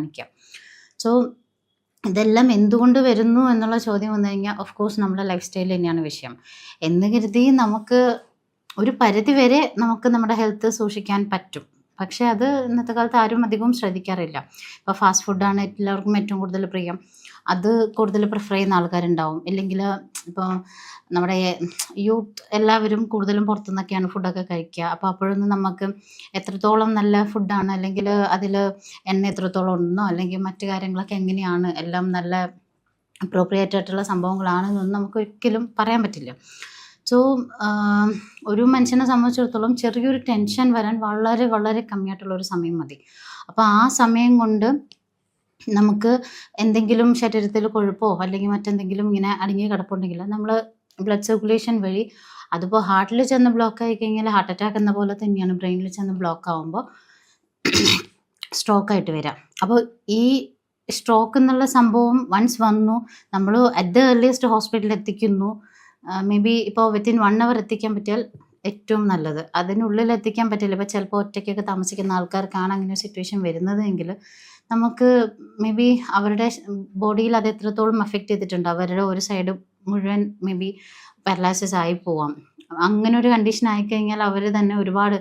കാണിക്കാം. സോ ഇതെല്ലാം എന്തുകൊണ്ട് വരുന്നു എന്നുള്ള ചോദ്യം വന്നു കഴിഞ്ഞാൽ ഓഫ് കോഴ്സ് നമ്മുടെ ലൈഫ് സ്റ്റൈൽ തന്നെയാണ് വിഷയം. എന്ന് കരുതി നമുക്ക് ഒരു പരിധി വരെ നമുക്ക് നമ്മുടെ ഹെൽത്ത് സൂക്ഷിക്കാൻ പറ്റും. പക്ഷേ അത് ഇന്നത്തെ കാലത്ത് ആരും അധികവും ശ്രദ്ധിക്കാറില്ല. ഇപ്പോൾ ഫാസ്റ്റ് ഫുഡാണ് എല്ലാവർക്കും ഏറ്റവും കൂടുതൽ പ്രിയം. അത് കൂടുതൽ പ്രിഫർ ചെയ്യുന്ന ആൾക്കാരുണ്ടാവും. ഇല്ലെങ്കിൽ ഇപ്പോൾ നമ്മുടെ യൂത്ത് എല്ലാവരും കൂടുതലും പുറത്തുനിന്നൊക്കെയാണ് ഫുഡൊക്കെ കഴിക്കുക. അപ്പോൾ അപ്പോഴൊന്നും നമുക്ക് എത്രത്തോളം നല്ല ഫുഡാണ്, അല്ലെങ്കിൽ അതിൽ എണ്ണ എത്രത്തോളം ഉണ്ടെന്നോ അല്ലെങ്കിൽ മറ്റു കാര്യങ്ങളൊക്കെ എങ്ങനെയാണ്, എല്ലാം നല്ല അപ്രോപ്രിയേറ്റ് ആയിട്ടുള്ള സംഭവങ്ങളാണെന്നൊന്നും നമുക്ക് ഒരിക്കലും പറയാൻ പറ്റില്ല. സോ ഒരു മനുഷ്യനെ സംബന്ധിച്ചിടത്തോളം ചെറിയൊരു ടെൻഷൻ വരാൻ വളരെ വളരെ കമ്മിയായിട്ടുള്ളൊരു സമയം മതി. അപ്പോൾ ആ സമയം കൊണ്ട് നമുക്ക് എന്തെങ്കിലും ശരീരത്തിൽ കൊഴുപ്പോ അല്ലെങ്കിൽ മറ്റെന്തെങ്കിലും ഇങ്ങനെ അടിഞ്ഞ് കിടപ്പുണ്ടെങ്കിൽ നമ്മൾ ബ്ലഡ് സർക്കുലേഷൻ വഴി അതിപ്പോൾ ഹാർട്ടിൽ ചെന്ന് ബ്ലോക്ക് ആയി കഴിഞ്ഞാൽ ഹാർട്ട് അറ്റാക്ക് എന്ന പോലെ തന്നെയാണ് ബ്രെയിനിൽ ചെന്ന് ബ്ലോക്ക് ആകുമ്പോൾ സ്ട്രോക്കായിട്ട് വരാം. അപ്പോൾ ഈ സ്ട്രോക്ക് എന്നുള്ള സംഭവം വൺസ് വന്നു, നമ്മൾ അറ്റ് ദ ഏർലിയസ്റ്റ് ഹോസ്പിറ്റലിൽ എത്തിക്കുന്നു. മേ ബി ഇപ്പോൾ വിത്തിൻ 1 hour എത്തിക്കാൻ പറ്റിയാൽ ഏറ്റവും നല്ലത്. അതിനുള്ളിൽ എത്തിക്കാൻ പറ്റില്ല, ഇപ്പോൾ ചിലപ്പോൾ ഒറ്റയ്ക്കൊക്കെ താമസിക്കുന്ന ആൾക്കാർക്കാണ് അങ്ങനെ ഒരു സിറ്റുവേഷൻ വരുന്നത് എങ്കിൽ നമുക്ക് മേ ബി അവരുടെ ബോഡിയിൽ അത് എത്രത്തോളം എഫക്റ്റ് ചെയ്തിട്ടുണ്ട്, അവരുടെ ഒരു സൈഡ് മുഴുവൻ മേ ബി പാരലൈസിസ് ആയി പോവാം. അങ്ങനെ ഒരു കണ്ടീഷൻ ആയിക്കഴിഞ്ഞാൽ അവർ തന്നെ ഒരുപാട്